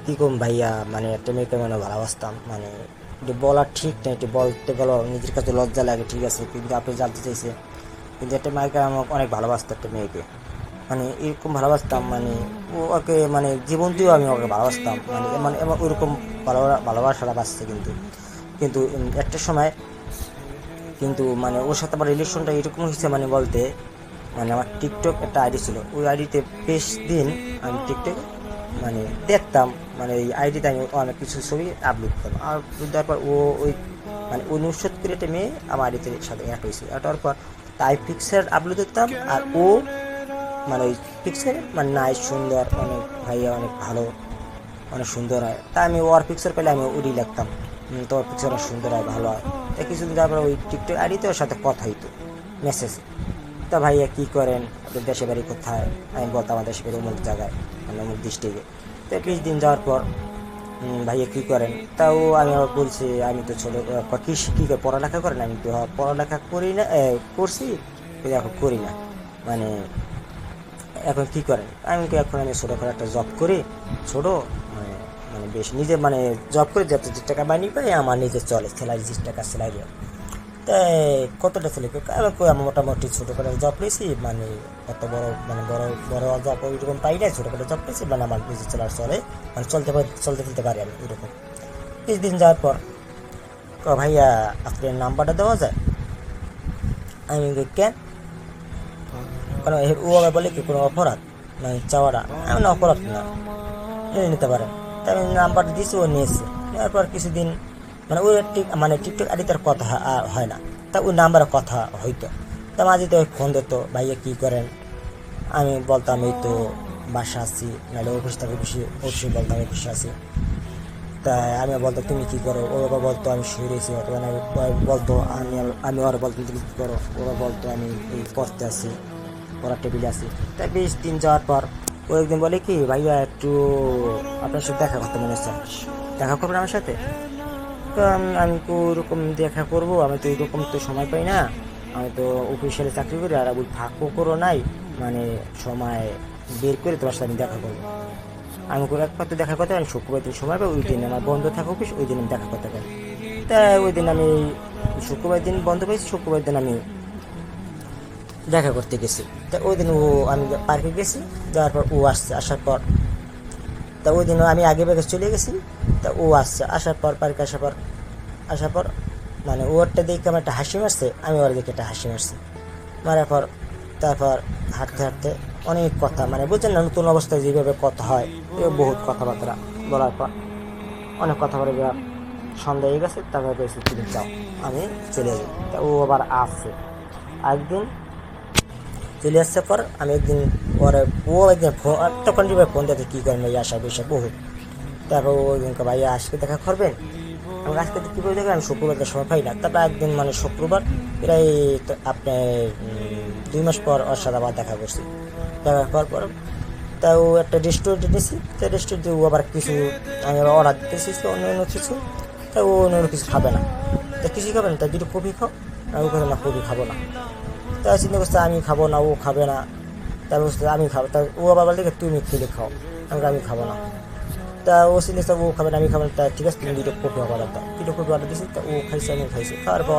কি কম ভাইয়া, মানে একটা মেয়েকে মানে ভালোবাসতাম, মানে এটি বলা ঠিক না, এটি বলতে গেলেও নিজের কাছে লজ্জা লাগে, ঠিক আছে, কিন্তু আপনি জানতে চাইছে। কিন্তু একটা মেয়েকে আমাকে অনেক ভালোবাসতো, একটা মেয়েকে মানে এরকম ভালোবাসতাম, মানে ও ওকে মানে জীবন দিয়েও আমি ওকে ভালোবাসতাম, মানে মানে এমন ওরকম ভালোবাসাটা বাসছে। কিন্তু কিন্তু একটা সময় কিন্তু মানে ওর সাথে আমার রিলেশনটা এরকম হয়েছে, মানে বলতে মানে আমার টিকটক একটা আইডি ছিল, ওই আইডিতে বেশ দিন আমি টিকটকে মানে দেখতাম, মানে এই আইডিতে আমি অনেক কিছু ছবি আপলোড করতাম। আর দেওয়ার পর ও ওই মানে ও নুসরত করে একটা মেয়ে আমার আইডিতে সাথে অ্যাড হয়েছে, অ্যাড হওয়ার পর তাই পিকচার আপলোড দিতাম, আর ও মানে ওই পিকচার মানে নাইস সুন্দর, অনেক ভাইয়া অনেক ভালো, অনেক সুন্দর হয়। তা আমি ওর পিকচার পেলে আমি ওরই লিখতাম, তোর পিকচার অনেক সুন্দর হয়, ভালো হয়। তা কিছুদিন তারপর ওই টিকটক আইডিতে ওর সাথে কথা হইতো মেসেজ। তা ভাইয়া কী করেন, আপনার দেশে বাড়ি কোথায়? আমি বলতাম আমার দেশে বাড়ি অমুক জায়গায়, মানে অমুক ডিস্ট্রিক্টে। তো 20 দিন যাওয়ার পর ভাইয়া কী করেন, তাও আমি আবার বলছি আমি তো ছোটো কী করে পড়ালেখা করেন, আমি তো পড়ালেখা করি না, করছি কিন্তু এখন করি না, মানে এখন কী করেন, আমি কি এখন আমি ছোটো করে একটা জব করি, ছোটো মানে মানে বেশ নিজে মানে জব করে যত যে টাকা বানিয়ে পাই আমার নিজে চলে, স্যালারি 20 টাকা স্যালারি। তাই কতটা ছেলে আমি মোটামুটি ছোটো করে জব পেয়েছি, মানে অত বড় মানে বড় বড় জব ওইরকম পাই না, ছোটো করে জব পেয়েছি, মানে আমার নিজে চলে, মানে চলতে ফেলতে পারি আমি ওইরকম। 20 দিন যাওয়ার পর ভাইয়া আপনার নাম্বারটা দেওয়া যায়? আমি কেন, কারণ ও আবার বলে কি কোনো অপরাধ মানে চাওয়াটা, আমি না অপরাধ না, নিয়ে নিতে পারেন। তাই আমি নাম্বারটা দিয়েছি, ও নিয়েছে। নেওয়ার পর কিছুদিন মানে ওই মানে টিকটক আইডি তার কথা হয় না, তা ওই নাম্বারে কথা হইতো। তা মাঝে তো ফোন দিত, ভাইয়া কী করেন, আমি বলতাম এই তো বাসা আছি, নাহলে অফিস থেকে অফিসে বলতাম অফিসে আছি। তাই আমি বলতো তুমি কী করো, ও বাবা বলতো আমি শুয়ে রয়েছি, অথবা বলতো আমি ওরা বলতাম তুমি কী করো, ওরা বলতো আমি এই পড়তে আসি, পড়ার টেবিলে আসি। তাই 20 দিন যাওয়ার পর ও একদিন বলে কি ভাইয়া একটু আপনার সাথে দেখা করতে মনে হচ্ছে, দেখা করবেন আমার সাথে? তো আমি তো ওরকম দেখা করবো, আমি তো ওইরকম তো সময় পাই না, আমি তো অফিসিয়ালি চাকরি করি, আর ওই ফাঁকও করো নাই, মানে সময় বের করে তোমার সাথে আমি দেখা করবো। আমি কোনো একমাত্র দেখা করতে পারি শুক্রবার দিন সময় পাই, ওই দিন আমার বন্ধ থাকে অফিস, ওই দিন আমি দেখা করতে পারি। তাই ওই দিন আমি শুক্রবার দিন বন্ধ পেয়েছি, শুক্রবার দিন আমি দেখা করতে গেছি। তা ওই দিন আমি পার্কে গেছি, যাওয়ার পর ও আসছে, আসার পর তা ওই দিনও আমি আগে বেগে চলে গেছি। তা ও আসছে, আসার পর পার্কে আসার পর মানে ওরটা দেখে আমার একটা হাসি মারছে, আমি ওর দেখে একটা হাসি মারছি, মারার পর তারপর হাঁটতে হাঁটতে অনেক কথা, মানে বুঝছেন না নতুন অবস্থায় যেভাবে কথা হয়, বহুত কথাবার্তা বলার পর অনেক কথা বলে যাওয়ার সন্ধ্যা হয়ে গেছে। তারপর বলছি তুমি যাও, আমি চলে যাই। তা ও আবার আসছে একদিন, চলে আসছে পর আমি একদিন পরে ও একদিন ফোন তখন ফোন দিতে কী করেন ভাই আসা বসে বহু। তারপর ওই দিনকে ভাইয়া আজকে দেখা করবেন, আমি আজকে কী করে দেখবেন, আমি শুক্রবার সময় পাই না। তারপর একদিন মানে শুক্রবার প্রায় আপনার 2 মাস পর ওর সাথে আবার দেখা করছি। দেখা করার পর তা ও একটা রেস্টুরেন্টে নিয়েছি, তা রেস্টুরেন্টে ও আবার কিছু আমি আবার অর্ডার দিতেছি অন্য কিছু, তা ও অন্য কিছু খাবে না। তা কিছুই খাবে না, তা দুটো কফি খাও, আর ও খাবে না কফি খাবো না। তা চিন্তা করছে আমি খাবো না, ও খাবে না, তারপর আমি খাবো, তা ও আবার বলতে তুমি খেলে খাও, আমি খাবো না। তা ও চিন্তা ও খাবে না আমি খাবো না, তা ঠিক আছে তুমি দুটো কফি অর্ডার দাও, দুটো কফি অর্ডার দিয়েছি। তা ও খাইছে, আমি খাইছি, খাওয়ার পর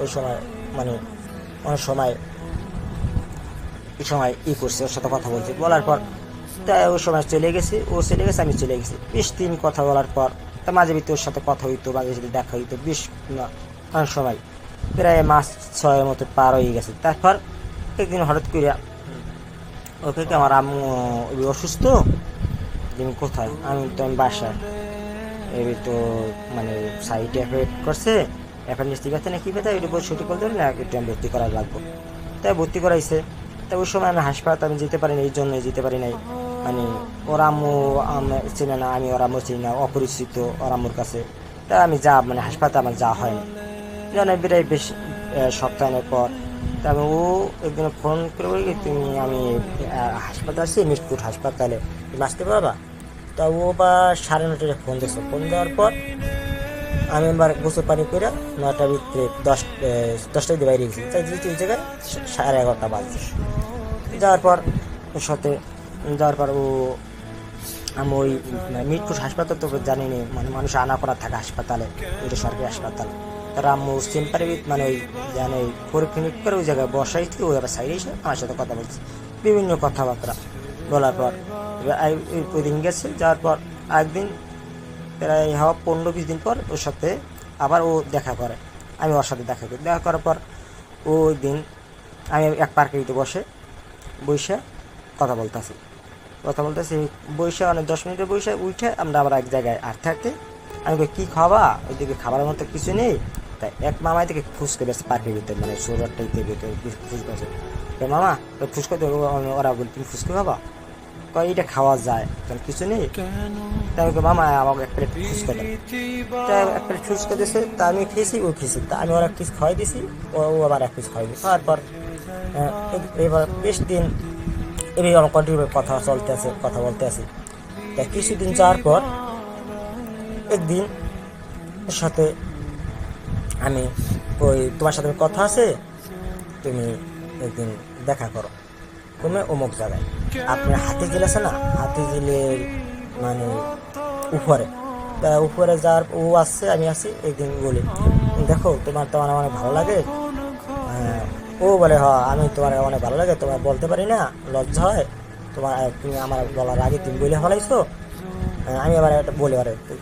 ওই সময় মানে অনেক সময় করছে, ওর সাথে কথা বলছি, বলার পর তাই ওই সময় চলে গেছে, ও চলে গেছে, আমি চলে গেছি। 20 দিন কথা বলার পর তা মাঝে ভিতরে ওর সাথে কথা হইতো, মাঝে সাথে দেখা হইতো, অনেক সময় প্রায় মাস 6 মতো পার হয়ে গেছে। তারপর একদিন হঠাৎ করিয়া ওকে আমার আম্মু অসুস্থ, তুমি কোথায়, আমি বাসায়, এই তো মানে সাইড এফেক্ট করছে, অ্যাপেন্ডিক্স ঠিক আছে না কি ব্যথা, এটা সঠিক বলতে পারি না, একটু আমি ভর্তি করা লাগবো। তাই ভর্তি করাইছে। তা ওই সময় আমি হাসপাতাল আমি যেতে পারি না, এই জন্যই যেতে পারি নাই, মানে ওর আম্মু চেনে না, আমি ওর আম্মু চিনি না, অপরিচিত ওর আম্মুর কাছে। তা আমি মানে হাসপাতাল আমার যাওয়া হয়নি, যেন প্রায় বেশ সপ্তাহের পর তারপর ও একদিন ফোন করে বলি তুমি আমি হাসপাতাল আসছি, মিরপুর হাসপাতালে, তুমি আসতে পারবা? তা ও বা 9:30টায় ফোন দিচ্ছে, ফোন দেওয়ার পর আমি এবার গোসল পানি করে 9টার ভিতরে 10টায় দিয়ে বাইরে গেছি, তাই এই জায়গায় 11:30 বাজছে। যাওয়ার পর ওর সাথে যাওয়ার পর ও আমি ওই মিরপুর হাসপাতাল তো জানি নি, মানে মানুষ আনা করা থাকে হাসপাতালে, এটা সরকারি হাসপাতাল। তারা আম্মু চেম্বারে মানে ওই জানে পরীক্ষা নিরীক্ষা করে ওই জায়গায় বসাই থেকে ওই আবার সাইডে এসে আমার সাথে কথা বলছে, বিভিন্ন কথাবার্তা বলার পর এবার ওই দিন গেছে, যাওয়ার পর একদিন প্রায় হওয়া 15-20 দিন পর ওর সাথে আবার ও দেখা করে, আমি ওর সাথে দেখা করি। দেখা করার পর ওই দিন আমি এক পার্কে বসে কথা বলতেছি বসে অনেক 10 মিনিটের বসে উঠে আমরা আবার এক জায়গায় আর থাকতে আমি কী খাওয়া, ওইদিকে খাবারের মতো কিছু নেই, তাই এক মামাই থেকে ফুসকে বেশ পার্কের ভিতরে, মানে সৌরটাইতে ভিতরে ফুসকে আছে। মামা ওই ফুসকে ওরা বলি তুমি ফুসকে খাবা, কয় এটা খাওয়া যায় কারণ কিছু নেই। তাই মামা আমাকে এক প্লেট ফুসকে দেয়, তাই এক প্লেট ফুসকে দিয়েছে, তা আমি খেয়েছি, ও খেয়েছি, তা আমি ওর এক পিস খাওয়াই দিয়েছি, ও আবার এক পিস খাওয়াই দিয়েছি। তারপর এবার বেশ দিন এভাবে আমার কন্টিনিউ কথা বলতে আছে। তাই কিছুদিন যাওয়ার পর একদিন ওর সাথে আমি ওই তোমার সাথে কথা আছে, তুমি একদিন দেখা করো তুমি অমুক জায়গায়, আপনার হাতিঝিল আছে না, হাতিঝিলের মানে উপরে, তা উপরে যাওয়ার ও আসছে আমি আছি, একদিন বলি দেখো তোমার তো আমার অনেক ভালো লাগে, ও বলে আমি তোমার অনেক ভালো লাগে, তোমার বলতে পারি না, লজ্জা হয় তোমার, তুমি আমার বলার আগে তুমি বলে ফেলাইছো। আমি আবার একটা বলি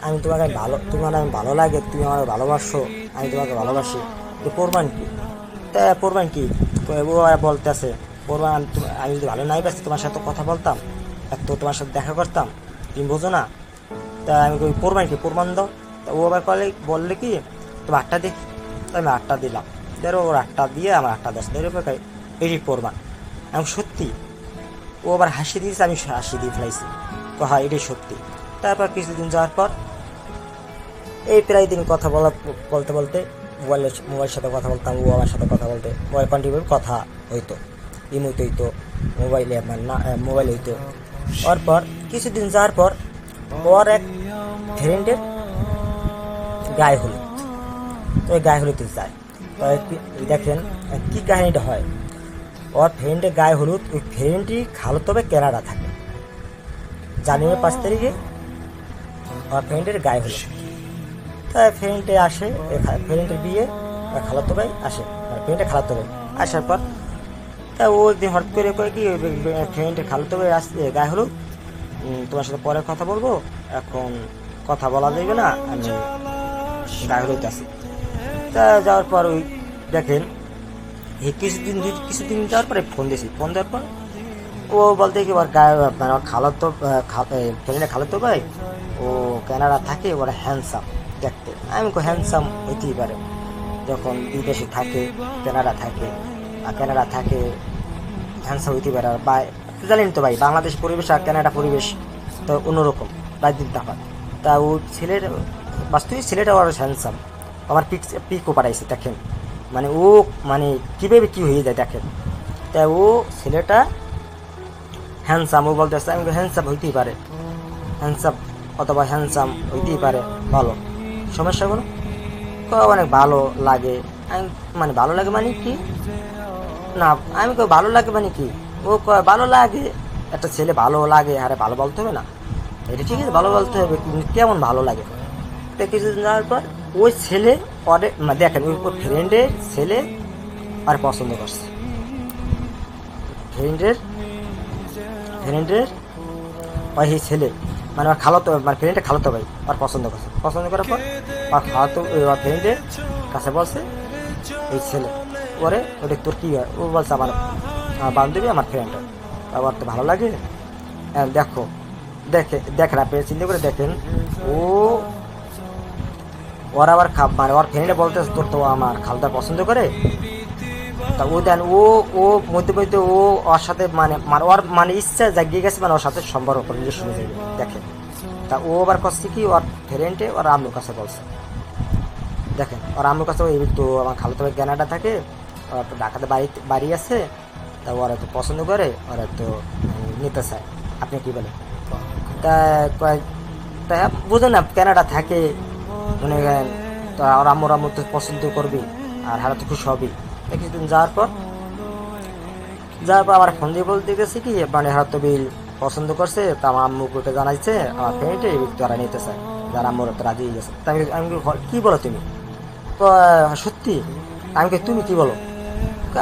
আমি তোমাকে তোমার আমি ভালো লাগে, তুমি আমার ভালোবাসো, আমি তোমাকে ভালোবাসি, তো প্রমাণ কি? তা প্রমাণ কি ও বলতে আছে, প্রমাণ আমি যদি ভালো নাই পাচ্ছি তোমার সাথে কথা বলতাম, তো তোমার সাথে দেখা করতাম, তুমি বোঝো না। তা আমি প্রমাণ কি, প্রমাণ দাও। তা ও আবার বললে কি তুমি 8টা দেখি, আমি 8টা দিলাম, ধরো ওর 8টা দিয়ে আমার 8টা 10 এটি প্রমাণ। আমি সত্যি, ও আবার হাসি দিয়েছে, আমি হাসি দিয়ে ফেলাইছি, তো হ্যাঁ এটাই সত্যি। তারপর কিছুদিন যাওয়ার পর এই প্রায় দিন কথা বলতে মোবাইলের সাথে কথা বলতাম, ও আমার সাথে কথা বলতে, কন্টিনিউ কথা হইতো, ইমোতে হইতো, মোবাইলে মোবাইল হইতো। ওর পর কিছুদিন যাওয়ার পর ওর এক ফ্রেন্ডের গায়ে হলুদ, তো ওই গায়ে হলুদে যায়, তো দেখেন কী কাহিনিটা হয়। ওর ফ্রেন্ডের গায়ে হলুদ, ওই ফ্রেন্ডটি খালো তবে কেনাডা থাকে, জানুয়ারি 5 তারিখে ওর ফ্রেন্ডের গায়ে হলুদ। তাই ফ্রেন্ডে আসে, ফ্রেন্ডের বিয়ে, খালাতো ভাই আসে, ফ্রেন্ডের খালাতো ভাই আসার পর তা ও একদিন হঠাৎ করে কয়ে কি ফ্রেন্ডের খালাতো ভাই আসছে গায়ে হলুদ, তোমার সাথে পরে কথা বলবো, এখন কথা বলা যাবে না, আমি গায়ে হলুদ আসি। তা যাওয়ার পর ওই দেখেন কিছুদিন যাওয়ার পরে ফোন দেওয়ার পর ও বলতে কি ওর গায়ে মানে ওর ফ্রেন্ডের খালাতো ভাই ও কানাডা থাকে, ওরা হ্যান্ডসাম দেখতে। আমি হ্যান্ডসাম হইতেই পারে, যখন বিদেশে থাকে, কানাডা থাকে হ্যান্ডসাম হইতেই পারে। আর জানেন তো ভাই, বাংলাদেশ পরিবেশ আর কানাডা পরিবেশ তো অন্যরকম, রাজনীতি তাফাত। তা ও বাস্তবিক ছেলেটা ওর হ্যান্ডসাম, আমার পিকও পাঠাইছে দেখেন, মানে ও মানে কীভাবে কী হয়ে যায় দেখেন। তা ও ছেলেটা হ্যান্ডসাম, ও বলতে আসছে আমি হ্যান্ডসাম হইতেই পারে, হ্যান্ডসাম অথবা হ্যান্ডসাম হইতেই পারে, ভালো সমস্যা কোনো অনেক ভালো লাগে। আমি মানে ভালো লাগে মানে কি না, আমি ভালো লাগে মানে কি, ও ভালো লাগে, একটা ছেলে ভালো লাগে, আরে ভালো বলতে হবে না, এটা ঠিক আছে ভালো বলতে হবে, কেমন ভালো লাগে। তো কিছুদিন যাওয়ার পর ওই ছেলে পরে দেখেন ওই ফ্রেন্ডের ছেলে আর পছন্দ করছে, ফ্রেন্ডের ওই ছেলে মানে ওর খালাতো মানে ফ্রেন্ডের খালাতো ভাই আর পছন্দ করার পর আর খালাতো ওর ফ্রেন্ডের কাছে বলছে এই ছেলে, পরে ওটা তোর কী হয়, ও বলছে আমার বান্ধবী, আমার ফ্রেন্ড, আবার তো ভালো লাগে। দেখেন আপনি চিন্তা করে দেখেন, ওর আবার মানে ওর ফ্রেন্ডে বলতেছে তোর তো আমার খালদা পছন্দ করে, তা ও দেন ও মধ্যে ও ওর সাথে মানে ওর মানে ইচ্ছা জাগিয়ে গেছে, মানে ওর সাথে সম্পর্ক করে নিজস্ব হয়ে যাবে দেখেন। তা ও আবার করছে কি ওর ফ্রেন্ডে ওর আম্মুর কাছে বলছে, দেখেন ওর আম্মুর কাছে ওই তো আমার খালতো ভাই কানাডা থাকে, ওর তো ঢাকাতে বাড়ি আছে, তা ওরা তো পছন্দ করে, ওরা তো নিতে চায়, আপনি কি বলেন? তা বুঝেন না কানাডা থাকে মনে করেন, তো ওর আম্মুর তো পছন্দ করবি আর হারা তো খুশি হবি। কিছুদিন যাওয়ার পর আমার ফোন দিয়ে বলতে গেছে কি মানে হারা তো বিল পছন্দ করছে, তা আমার আম্মুকে জানাইছে আমার ফ্রেন্ড এই ব্যক্তি ওরা নিতে চায়, যার আম্মুর তো রাজি হয়ে গেছে। তা আমি কি বলো তুমি? তো সত্যি? আমি তুমি কি বলো?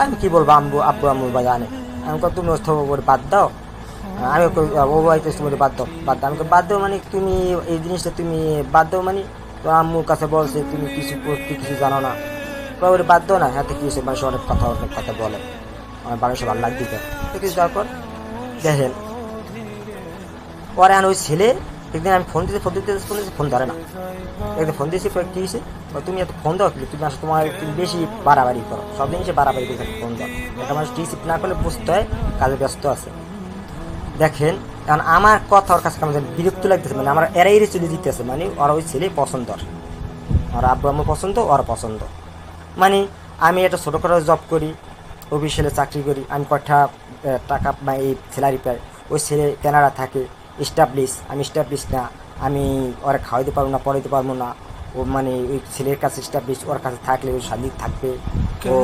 আমি কি বলবো, আব্বু আম্মু বা জানে। আমি তুমি ওর বাদ দাও, আমি ও বাড়িতে তুমি বাদ দাও, বাদ দাও। আমি বাদ দাও মানে তুমি এই জিনিসটা তুমি বাদ দাও মানে তো আম্মুর কাছে বলছে তুমি কিছু করতে কিছু জানো না, ওর বাদ দাও না। হাতে কিছু মানুষ অনেক কথা বলে, আমার মানুষের ভালো লাগতে কিছু যাওয়ার পর দেখেন পরে ওই ছেলে একদিন আমি ফোন দিতে ফোন ধরে না। একদিন ফোন দিয়েছি কি হয়েছে, তুমি এত ফোন দাও, তুমি আসলে তুমি বেশি বাড়াবাড়ি করো, সব জিনিসে বাড়াবাড়ি করে ফোন দাও। একটা মানুষ রিসিভ না করলে বুঝতে হয় কাজে ব্যস্ত আছে। দেখেন কারণ আমার কথা ওর কাছে আমাদের বিরক্ত লাগতেছে, মানে আমার এরাই চলে দিতেছে, মানে ওরা ওই ছেলে পছন্দ, আর আব্বু আম্মু পছন্দ, ওর পছন্দ। মানে আমি একটা ছোটো করে জব করি, অফিসিয়ালে চাকরি করি, আমি কটা টাকা এই স্যালারি পাই। ওই ছেলে কানাডা থাকে, এস্টাবলিশ, আমি এস্টাবলিশ না, আমি ওরা খাওয়াইতে পারবো না, পড়াইতে পারবো না। ও মানে ওই ছেলের কাছে এস্টাবলিশ, ওর কাছে থাকলে ওই স্বাধীন থাকবে, ও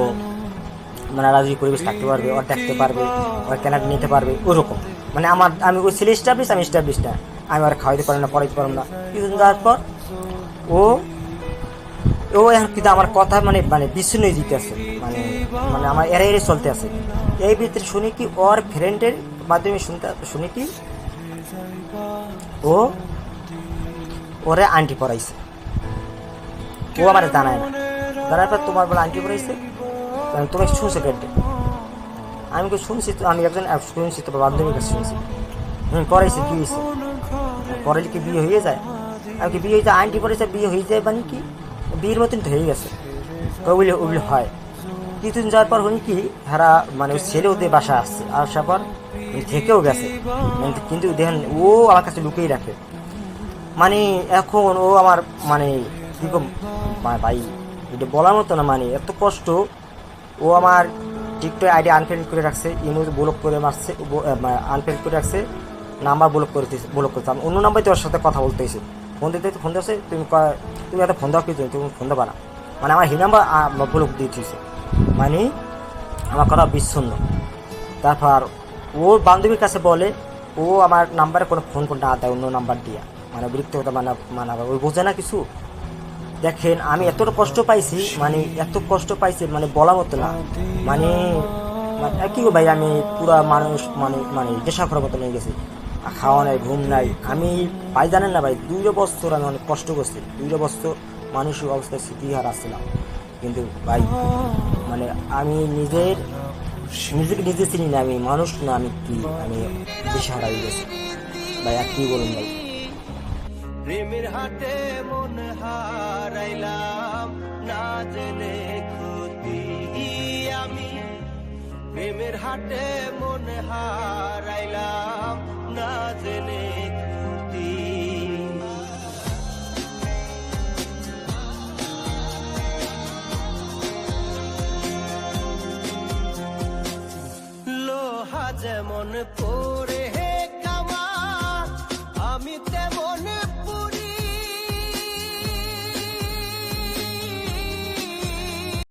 মানে রাজনৈতিক পরিবেশ থাকতে পারবে, ওর দেখতে পারবে, ওর কানাডা নিতে পারবে, ওরকম। মানে আমি ওই ছেলে এস্টাবলিশ, আমি এস্টাবলিশ না, আমি ওরা খাওয়াইতে পারবো না, পড়াইতে পারবো না। কিছুদিন যাওয়ার পর ও এখন কিন্তু আমার কথা মানে বিচ্ছিন্ন দিতে আছে, মানে মানে আমার এড়ে চলতে আছে। এই ভিতরে শুনি কি ওর ফ্রেন্ডের মাধ্যমে শুনি কি ও ওরে আন্টি পড়াইছে, ও আমার জানায় না। জানার পর তোমার বলে আন্টি পড়াইছে, তোমাকে শুনছে কেটে? আমি শুনছি, তো আমি একজন শুনছি, তো বান্ধবীর কাছে শুনছি। পড়াইছে, কি হয়েছে? পড়াইলে কি বিয়ে হয়ে যায়? আর কি বিয়ে হয়ে যায়? আন্টি পড়াইছে বিয়ে হয়ে যায় মানে কি বিয়ের মতন তো হয়ে গেছে, ওগুলো হয়। কিছুদিন যাওয়ার পর হনি কি হারা মানে ছেলে ওদের বাসা আসছে, আসার পর থেকেও গেছে, কিন্তু দেখেন ও আমার কাছে লুকিয়ে রাখে। মানে এখন ও আমার মানে কি ভাই এটা বলার মতো না, মানে এত কষ্ট। ও আমার টিকটক আইডি আনফ্রেন্ড করে রাখছে, ইমেল ব্লক করে মারছে, আনফ্রেন্ড করে রাখছে, নাম্বার ব্লক করতে আমি অন্য নাম্বারে ওর সাথে কথা বলতেছি। ফোন দিচ্ছে, তুমি একটা ফোন দাও, কি তুমি ফোন দেবা না, মানে আমার হি নাম্বার ব্লক দিয়ে দিয়েছে, মানে আমার কথা বিচ্ছন্ন। তারপর ও বান্ধবীর কাছে বলে ও আমার নাম্বারে কোনো ফোন না দেয়, অন্য নাম্বার দিয়া, মানে বিরক্ত কথা মানে ওই বোঝে না কিছু। দেখেন আমি এতটা কষ্ট পাইছি, মানে এত কষ্ট পাইছি মানে বলার মতো না। মানে কি ভাই আমি পুরা মানুষ মানে নেশা করার মতো নিয়ে গেছি, খাওয়া নাই, ঘুম নাই। আমি ভাই জানেন না ভাই, 2 বছর আমি অনেক কষ্ট করছি, 2 বছর মানুষের অবস্থায় স্মৃতিহার আসছিলাম। কিন্তু ভাই মানে আমি নিজেকে নিজে চিনি না, আমি মানুষ না, আমি কি, আমি দিশাহারা হয়ে গেছি ভাই। আর কি বলুন ভাই। প্রেমের হাটে মন হারাইলাম না জেনে ক্ষতি আমি, প্রেমের হাটে মন হারাইলাম না জেনে ক্ষতি। লোহা যেমন